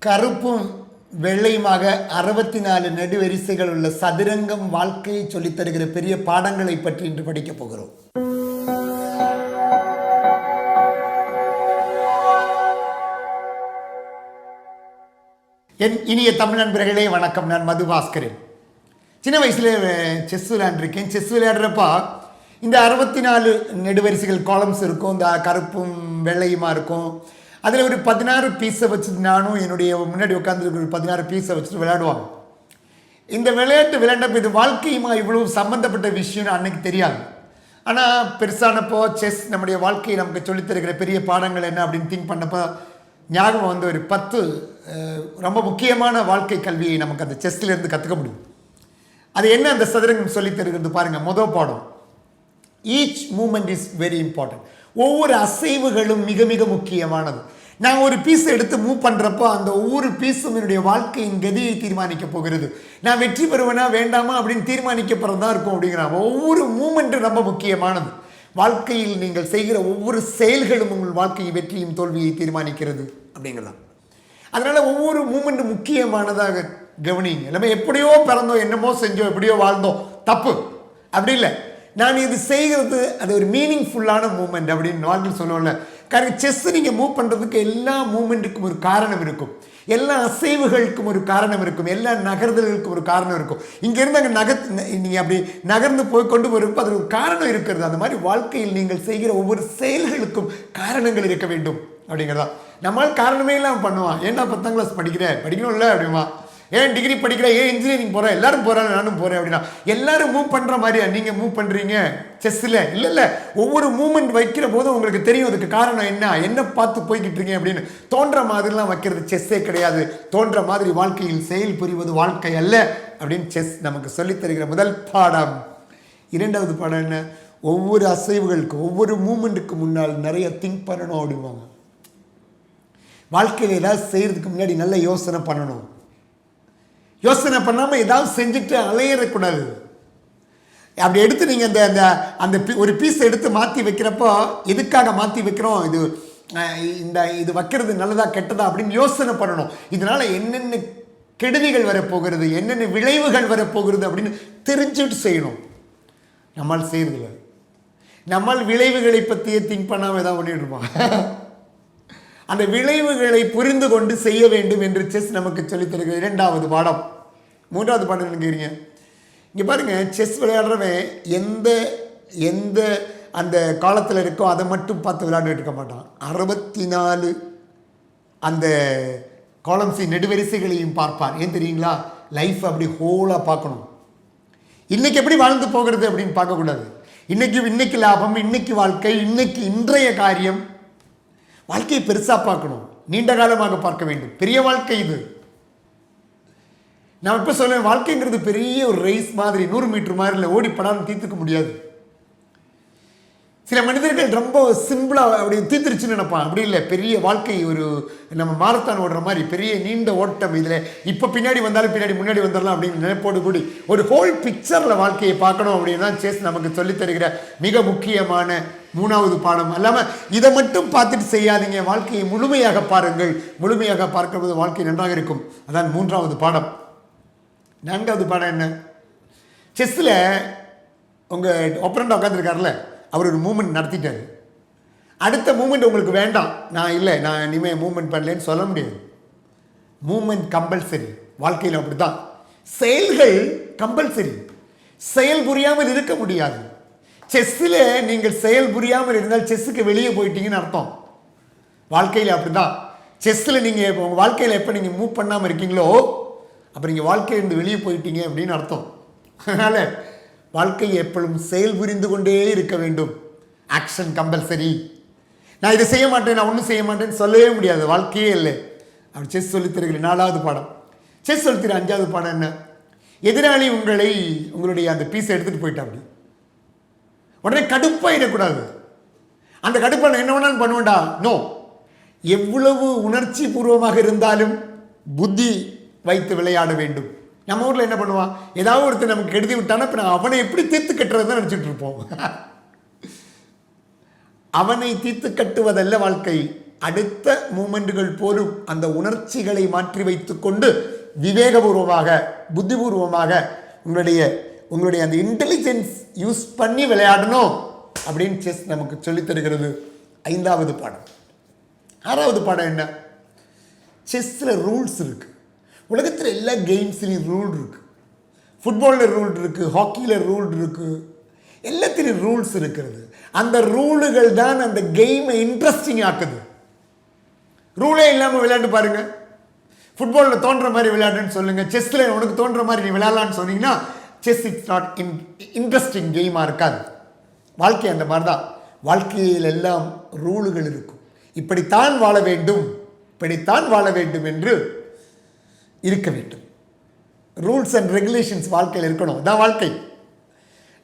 கருப்பும் வெள்ளையுமாக 64 நெடுவரிசைகள் உள்ள சதுரங்கம் வாழ்க்கையை சொல்லித் தருகிற பெரிய பாடங்களை பற்றி இன்று படிக்கப் போகிறோம். என் இனிய தமிழ் நண்பர்களே வணக்கம். நான் மது பாஸ்கரன். சின்ன வயசுல செஸ் விளையாண்டுருக்கேன். செஸ் விளையாடுறப்ப இந்த 64 நெடுவரிசைகள் காலம்ஸ் இருக்கும். இந்த கருப்பும் வெள்ளையுமா இருக்கும். அதில் ஒரு 16 பீஸை வச்சுட்டு நானும் என்னுடைய முன்னாடி உட்காந்துருக்க ஒரு 16 பீஸை வச்சுட்டு விளையாடுவாங்க. இந்த விளையாட்டு விளையாண்டப்போ இது வாழ்க்கையுமா இவ்வளவு சம்மந்தப்பட்ட விஷயம்னு அன்னைக்கு தெரியாது. ஆனால் பெருசானப்போ செஸ் நம்முடைய வாழ்க்கையை நமக்கு சொல்லித்தருகிற பெரிய பாடங்கள் என்ன அப்படின்னு திங்க் பண்ணப்போ ஞாபகம் வந்து ஒரு 10 ரொம்ப முக்கியமான வாழ்க்கை கல்வியை நமக்கு அந்த செஸ்லேருந்து கற்றுக்க முடியும். அது என்ன அந்த சதுரங்கம் சொல்லித் தருகிறது பாருங்கள். முதல் பாடம், each moment is very important. ஒவ்வொரு அசைவுகளும் மிக மிக முக்கியமானது. நான் ஒரு பீஸை எடுத்து மூவ் பண்ணுறப்போ அந்த ஒவ்வொரு பீஸும் என்னுடைய வாழ்க்கையின் கதியை தீர்மானிக்க போகிறது. நான் வெற்றி பெறுவேனா வேண்டாமா அப்படின்னு தீர்மானிக்கப்படுறதா இருக்கும் அப்படிங்கிறான். ஒவ்வொரு மூமெண்ட்டும் ரொம்ப முக்கியமானது. வாழ்க்கையில் நீங்கள் செய்கிற ஒவ்வொரு செயல்களும் உங்கள் வாழ்க்கையின் வெற்றியும் தோல்வியை தீர்மானிக்கிறது அப்படிங்கிறதான். அதனால் ஒவ்வொரு மூமெண்ட்டும் முக்கியமானதாக கவனிங்க. நம்ம எப்படியோ பிறந்தோம், என்னமோ செஞ்சோம், எப்படியோ வாழ்ந்தோம், தப்பு. அப்படி இல்லை, நான் இது செய்கிறது அது ஒரு மீனிங்ஃபுல்லான மூமெண்ட் அப்படின்னு நார்மல் சொல்லுவோம்ல. காரணம் செஸ் நீங்கள் மூவ் பண்ணுறதுக்கு எல்லா மூமெண்ட்டுக்கும் ஒரு காரணம் இருக்கும். எல்லா அசைவுகளுக்கும் ஒரு காரணம் இருக்கும். எல்லா நகர்தல்களுக்கும் ஒரு காரணம் இருக்கும். இங்கேருந்து அங்கே நீங்கள் அப்படி நகர்ந்து போய் கொண்டு போகிறப்போ அது ஒரு காரணம் இருக்கிறது. அந்த மாதிரி வாழ்க்கையில் நீங்கள் செய்கிற ஒவ்வொரு செயல்களுக்கும் காரணங்கள் இருக்க வேண்டும் அப்படிங்கிறதா. நம்மளால் காரணமே இல்லாமல் பண்ணுவான். ஏன்னா 10ஆம் கிளாஸ் படிக்கணும் இல்லை அப்படிமா, ஏன் டிகிரி படிக்கிற, ஏன் இன்ஜினியரிங் போகிறேன், எல்லாரும் போகிறாங்க நானும் போகிறேன் அப்படின்னா எல்லாரும் மூவ் பண்ணுற மாதிரியா நீங்கள் மூவ் பண்ணுறீங்க செஸ்ஸில்? இல்லை, ஒவ்வொரு மூமெண்ட் வைக்கிற போதும் உங்களுக்கு தெரியும் அதுக்கு காரணம் என்ன பார்த்து போய்கிட்டு இருக்கீங்க அப்படின்னு. தோன்ற மாதிரிலாம் வைக்கிறது செஸ்ஸே கிடையாது. தோன்ற மாதிரி வாழ்க்கையில் செயல் புரிவது வாழ்க்கை அல்ல அப்படின்னு செஸ் நமக்கு சொல்லித் தருகிற முதல் பாடம். இரண்டாவது பாடம் என்ன? ஒவ்வொரு அசைவுகளுக்கும் ஒவ்வொரு மூமெண்ட்டுக்கு முன்னால் நிறைய திங்க் பண்ணணும் அப்படிம்பாங்க. வாழ்க்கையில் ஏதாவது செய்கிறதுக்கு முன்னாடி நல்ல யோசனை பண்ணணும். யோசனை பண்ணாமல் ஏதாவது செஞ்சுட்டு அலையிடக்கூடாது. அப்படி எடுத்து நீங்கள் அந்த அந்த ஒரு பீஸை எடுத்து மாற்றி வைக்கிறப்போ எதுக்காக மாற்றி வைக்கிறோம், இது வைக்கிறது நல்லதா கெட்டதா அப்படின்னு யோசனை பண்ணணும். இதனால் என்னென்ன கெடுதிகள் வரப்போகிறது, என்னென்ன விளைவுகள் வரப்போகிறது அப்படின்னு தெரிஞ்சுட்டு செய்யணும். நம்மால் செய்யறதில்ல. நம்மால் விளைவுகளை பற்றியே திங்க் பண்ணாமல் ஏதாவது பண்ணிட்டுருப்போம். அந்த விளைவுகளை புரிந்து கொண்டு செய்ய வேண்டும் என்று செஸ் நமக்கு சொல்லித் தருகிற இரண்டாவது பாடம். மூன்றாவது பாடம் நினைக்கிறீங்க. இங்கே பாருங்கள், செஸ் விளையாடுறவன் எந்த அந்த காலத்தில் இருக்கோ அதை மட்டும் பார்த்து விளையாண்டுட்டு இருக்க மாட்டான். 64 அந்த காலம்ஸின் நெடுவரிசைகளையும் பார்ப்பான். ஏன் தெரியுங்களா? லைஃப் அப்படி ஹோலாக பார்க்கணும். இன்றைக்கி எப்படி வாழ்ந்து போகிறது அப்படின்னு பார்க்கக்கூடாது. இன்னைக்கு லாபம், இன்னைக்கு வாழ்க்கை, இன்றைய காரியம். வாழ்க்கையை பெருசாக பார்க்கணும், நீண்ட காலமாக பார்க்க வேண்டும். பெரிய வாழ்க்கை இது. நான் இப்போ சொல்லுவேன், வாழ்க்கைங்கிறது பெரிய ஒரு ரேஸ் மாதிரி, 100 மீட்டர் மாதிரி இல்லை, ஓடிப்படாமல் தீர்த்துக்க முடியாது. சில மனிதர்கள் ரொம்ப சிம்பிளாக அப்படி தீர்த்துருச்சுன்னு நினைப்பான். அப்படி இல்லை, பெரிய வாழ்க்கை ஒரு நம்ம மாரத்தான் ஓடுற மாதிரி பெரிய நீண்ட ஓட்டம். இதில் இப்போ பின்னாடி வந்தாலும் முன்னாடி வந்துடலாம் அப்படின்னு நினைப்போடு கூடி ஒரு ஹோல் பிக்சரில் வாழ்க்கையை பார்க்கணும் அப்படின்னு தான் செஸ் நமக்கு சொல்லித் தருகிற மிக முக்கியமான மூணாவது பாடம். அல்லாமல் இதை மட்டும் பார்த்துட்டு செய்யாதீங்க, வாழ்க்கையை முழுமையாக பாருங்கள். முழுமையாக பார்க்கும்போது வாழ்க்கை நன்றாக இருக்கும். அதான் மூன்றாவது பாடம். நான்காவது பாடம் என்ன? செஸ்ஸில் உங்கள் ஒப்பரண்டாக உட்காந்துருக்காருல, அவர் ஒரு மூமெண்ட் நடத்திட்டார். அடுத்த மூமெண்ட் உங்களுக்கு வேண்டாம், நான் இனிமேல் மூமெண்ட் பண்ணலேன்னு சொல்ல முடியாது. Moment compulsory. வாழ்க்கையில் அப்படி தான். செயல்கள் கம்பல்சரி. செயல் புரியாமல் இருக்க முடியாது. செஸ்ஸில் நீங்கள் செயல் புரியாமல் இருந்தால் செஸ்ஸுக்கு வெளியே போயிட்டீங்கன்னு அர்த்தம். வாழ்க்கையில் அப்படி தான். செஸ்ஸில் நீங்கள் உங்கள் வாழ்க்கையில் எப்போ நீங்கள் மூவ் பண்ணாமல் இருக்கீங்களோ அப்போ நீங்கள் வாழ்க்கையிலிருந்து வெளியே போயிட்டீங்க அப்படின்னு அர்த்தம். அதனால் வாழ்க்கையை எப்பொழுதும் செயல் புரிந்து கொண்டே இருக்க வேண்டும். Action compulsory. நான் இதை செய்ய மாட்டேன், நான் ஒன்றும் செய்ய மாட்டேன்னு சொல்லவே முடியாது. வாழ்க்கையே இல்லை. அப்படி செஸ் சொல்லித் தருகிற 4வது பாடம். செஸ் சொல்லித் தருகிற 5வது பாடம் என்ன? எதிராளி உங்களுடைய அந்த பீஸை எடுத்துகிட்டு போயிட்டா அப்படி உடனே கடுப்பாயிடக்கூடாது. அந்த கடுப்பை நான் என்ன வேணாலும் பண்ணுவேண்டா, நோ. எவ்வளவு உணர்ச்சி பூர்வமாக இருந்தாலும் புத்தி வைத்து விளையாட வேண்டும். நம்ம ஊரில் என்ன பண்ணுவான், ஏதாவது ஒருத்தர் நமக்கு கெடுதி விட்டானா இப்போ நான் அவனை எப்படி தீர்த்து கட்டுறது தான் நினச்சிட்டு இருப்போம். அவனை தீர்த்து கட்டுவதல்ல வாழ்க்கை, அடுத்த மூமெண்ட்டுகள் போலும் அந்த உணர்ச்சிகளை மாற்றி வைத்துக்கொண்டு விவேகபூர்வமாக புத்திபூர்வமாக உங்களுடைய அந்த இன்டெலிஜென்ஸ் யூஸ் பண்ணி விளையாடணும் அப்படின்னு செஸ் நமக்கு சொல்லித் தருகிறது. 5வது பாடம். 6வது பாடம் என்ன? செஸ்ஸில் ரூல்ஸ் இருக்கு. உலகத்தில் எல்லா கேம்ஸ்லையும் ரூல் இருக்கு. ஃபுட்பாலில் ரூல் இருக்கு, ஹாக்கியில் ரூல் இருக்கு, எல்லாத்திலையும் ரூல்ஸ் இருக்கிறது. அந்த ரூலுகள் தான் அந்த கேமை இன்ட்ரெஸ்டிங் ஆக்குது. ரூலே இல்லாமல் விளையாண்டு பாருங்க. ஃபுட்பாலில் தோன்ற மாதிரி விளையாடுன்னு சொல்லுங்க, செஸ்ஸில் உனக்கு தோன்ற மாதிரி நீ விளையாடலான்னு சொன்னீங்கன்னா செஸ் இட்ஸ் நாட் இன்ட்ரெஸ்டிங் கேமாக இருக்காது. வாழ்க்கை அந்த மாதிரி தான். வாழ்க்கையில் எல்லாம் ரூலுகள் இருக்கும். இப்படித்தான் வாழ வேண்டும், இப்படித்தான் வாழ வேண்டும் என்று இருக்க வேண்டும். ரூல்ஸ் அண்ட் ரெகுலேஷன்ஸ் வாழ்க்கையில் இருக்கணும். தான் வாழ்க்கை.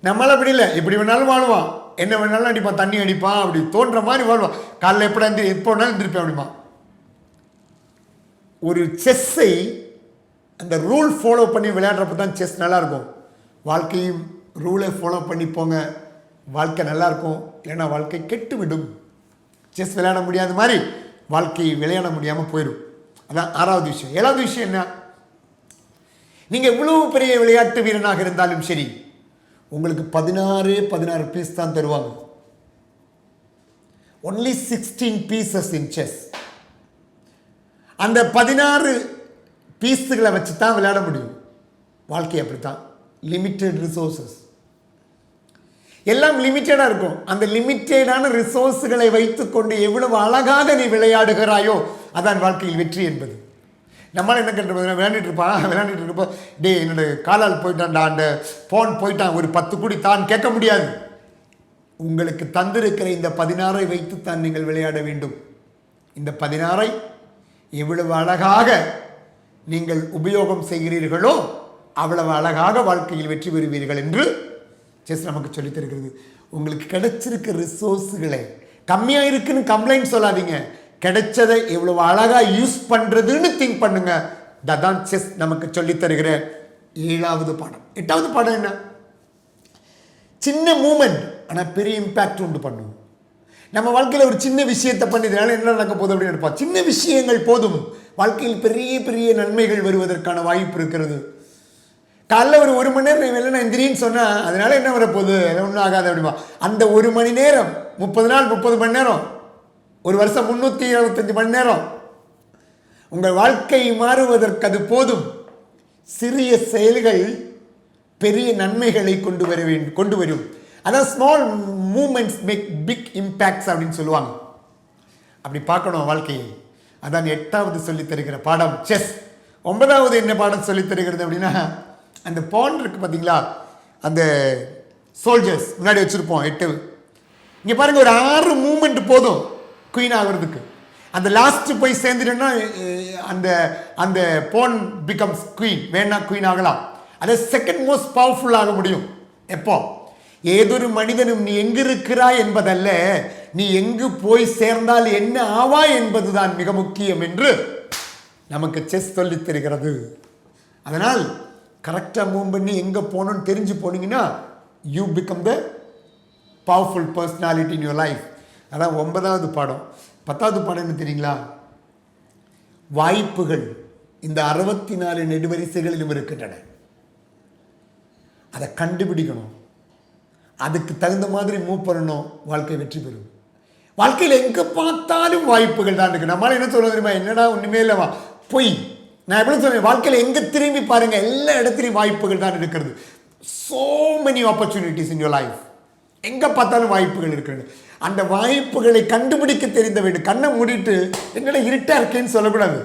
நம்மளால் அப்படி இல்லை, எப்படி வேணாலும் வாழ்வான், என்ன வேணாலும் அடிப்பான், தண்ணி அடிப்பான், அப்படி தோன்ற மாதிரி வாழ்வான். காலைல எப்போ வேணாலும் திருப்பேன் அப்படிமா. ஒரு செஸ்ஸை அந்த ரூல் ஃபாலோ பண்ணி விளையாடுறப்ப தான் செஸ் நல்லாயிருக்கும். வாழ்க்கையும் ரூலை ஃபாலோ பண்ணி போங்க, வாழ்க்கை நல்லாயிருக்கும். இல்லைன்னா வாழ்க்கை கெட்டு விடும். செஸ் விளையாட முடியாத மாதிரி வாழ்க்கையை விளையாட முடியாமல் போயிடும். அதான் 6வது விஷயம். 7வது விஷயம் என்ன? நீங்கள் எவ்வளோ பெரிய விளையாட்டு வீரனாக இருந்தாலும் சரி, உங்களுக்கு 16 பீஸ் தான் தருவாங்க. Only 16 pieces in chess. அந்த 16 பீஸுகளை வச்சு தான் விளையாட முடியும். வாழ்க்கை அப்படித்தான். லிமிட்டெட் ரிசோர்ஸஸ் எல்லாம் லிமிட்டடாக இருக்கும். அந்த லிமிட்டடான ரிசோர்ஸுகளை வைத்துக்கொண்டு எவ்வளவு அழகாக நீ விளையாடுகிறாயோ அதான் வாழ்க்கையில் வெற்றி என்பது. நம்மளால் என்ன கண்டு விளையாண்டுட்டு இருப்போம், டே என்னோட காலால் போயிட்டான்டா, அந்த போன் போயிட்டான், ஒரு 10 கோடி தான் கேட்க முடியாது. உங்களுக்கு தந்திருக்கிற இந்த 16 வைத்துத்தான் நீங்கள் விளையாட வேண்டும். இந்த 16 எவ்வளவு அழகாக நீங்கள் உபயோகம் செய்கிறீர்களோ அவ்வளவு அழகாக வாழ்க்கையில் வெற்றி பெறுவீர்கள் என்று செஸ் நமக்கு சொல்லித் தருகிறது. உங்களுக்கு கிடைச்சிருக்க ரிசோர்ஸுகளை கம்மியாக இருக்குன்னு கம்ப்ளைண்ட் சொல்லாதீங்க. கிடைச்சதை எவ்வளவு அழகாக யூஸ் பண்ணுறதுன்னு திங்க் பண்ணுங்க. தான் செஸ் நமக்கு சொல்லித் தருகிற 7வது பாடம். 8வது பாடம் என்ன? சின்ன மூமெண்ட் ஆனால் பெரிய இம்பேக்ட் உண்டு பண்ணும். நம்ம வாழ்க்கையில் ஒரு சின்ன விஷயத்தை பண்ணதுனால என்ன நடக்க போகுது அப்படின்னு இருப்போம். சின்ன விஷயங்கள் போதும் வாழ்க்கையில் பெரிய பெரிய நன்மைகள் வருவதற்கான வாய்ப்பு இருக்கிறது. காலைல ஒரு மணி நேரம் வெளில நான் எந்திரின்னு சொன்னால் அதனால என்ன வரப்போகுது, ஒன்றும் ஆகாது அப்படிமா. அந்த 1 மணி நேரம் 30 நாள் 30 மணி நேரம், ஒரு வருஷம் 325 மணி நேரம் உங்கள் வாழ்க்கை மாறுவதற்கு அது போதும். சிறிய செயல்கள் பெரிய நன்மைகளை கொண்டு வரும். அதான் small moments make big impacts அப்படின்னு சொல்லுவாங்க. அப்படி பார்க்கணும் வாழ்க்கையை. அதான் 8வது சொல்லித் தருகிற பாடம் செஸ். 9வது என்ன பாடம் சொல்லித் தருகிறது அப்படின்னா, அந்த பான் இருக்கு பார்த்தீங்களா, அந்த சோல்ஜர்ஸ் முன்னாடி வச்சுருப்போம் 8. இங்கே பாருங்கள், ஒரு 6 மூமெண்ட் போதும் குயின் ஆகிறதுக்கு. அந்த லாஸ்ட்டு போய் சேர்ந்துட்டோன்னா அந்த அந்த பான் பிகம்ஸ் குயின். வேணா குயின் ஆகலாம். அதை செகண்ட் மோஸ்ட் பவர்ஃபுல் ஆக முடியும். எப்போ? ஏதொரு மனிதனும் நீ எங்கு இருக்கிறாய் என்பதல்ல, நீ எங்கு போய் சேர்ந்தால் என்ன ஆவாய் என்பதுதான் மிக முக்கியம் என்று நமக்கு செஸ் சொல்லித் தருகிறது. அதனால் கரெக்டாக மூவ் பண்ணி எங்கே போகணும்னு தெரிஞ்சு போனீங்கன்னா you become the powerful personality in your life. அதான் 9வது பாடம். 10வது பாடம் என்ன தெரியுங்களா? வாய்ப்புகள் இந்த 64 நெடுவரிசைகளிலும் இருக்கின்றன. அதை கண்டுபிடிக்கணும், அதுக்கு தகுந்த மாதிரி மூவ் பண்ணணும், வாழ்க்கை வெற்றி பெறும். வாழ்க்கையில் எங்கே பார்த்தாலும் வாய்ப்புகள் தான் இருக்குது. நம்மளால என்ன சொல்ல தெரியுமா, என்னடா ஒன்றுமே இல்லைவா, பொய். நான் எப்படி சொல்றேன், வாழ்க்கையில் எங்கே திரும்பி பாருங்க எல்லா இடத்துலையும் வாய்ப்புகள் தான் இருக்கிறது. so many opportunities in your life. எங்கே பார்த்தாலும் வாய்ப்புகள் இருக்கிறது. அந்த வாய்ப்புகளை கண்டுபிடிக்க தெரிந்த வேண்டும். கண்ணை மூடிட்டு என்னடா இருட்டா இருக்கேன்னு சொல்லக்கூடாது.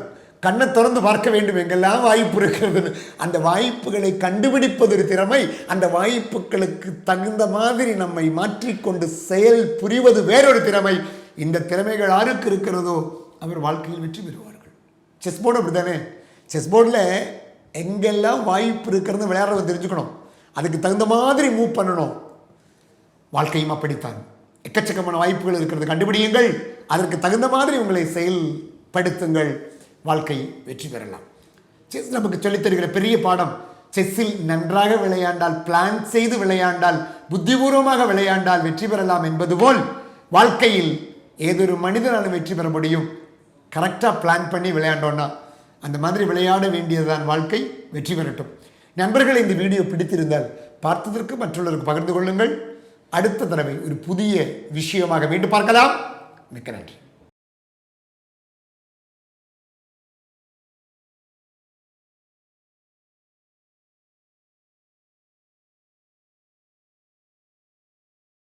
கண்ணை திறந்து பார்க்க வேண்டும், எங்கெல்லாம் வாய்ப்பு இருக்கிறது. அந்த வாய்ப்புகளை கண்டுபிடிப்பது ஒரு திறமை. அந்த வாய்ப்புகளுக்கு தகுந்த மாதிரி நம்மை மாற்றிக்கொண்டு செயல் புரிவது வேறொரு திறமை. இந்த திறமைகள் யாருக்கு இருக்கிறதோ அவர் வாழ்க்கையில் வெற்றி பெறுவார்கள். செஸ் போர்டு அப்படி தானே. செஸ் போர்டில் எங்கெல்லாம் வாய்ப்பு இருக்கிறது விளையாடுறவங்க தெரிஞ்சுக்கணும், அதுக்கு தகுந்த மாதிரி மூவ் பண்ணணும். வாழ்க்கையும் அப்படித்தான். எக்கச்சக்கமான வாய்ப்புகள் இருக்கிறது, கண்டுபிடியுங்கள், அதற்கு தகுந்த மாதிரி உங்களை செயல்படுத்துங்கள், வாழ்க்கை வெற்றி பெறலாம். செஸ் நமக்கு சொல்லித் தருகிற பெரிய பாடம். செஸ்ஸில் நன்றாக விளையாண்டால், பிளான் செய்து விளையாண்டால், புத்திபூர்வமாக விளையாண்டால் வெற்றி பெறலாம் என்பது போல் வாழ்க்கையில் ஏதொரு மனிதனால் வெற்றி பெற முடியும். கரெக்டாக பிளான் பண்ணி விளையாண்டோன்னா அந்த மாதிரி விளையாட வேண்டியதுதான் வாழ்க்கை. வெற்றி பெறட்டும். நண்பர்கள், இந்த வீடியோ பிடித்திருந்தால் பார்த்ததற்கு மற்றவர்களுக்கு பகிர்ந்து கொள்ளுங்கள். அடுத்த தடவை ஒரு புதிய விஷயமாக மீண்டும் பார்க்கலாம். மிக்க நன்றி.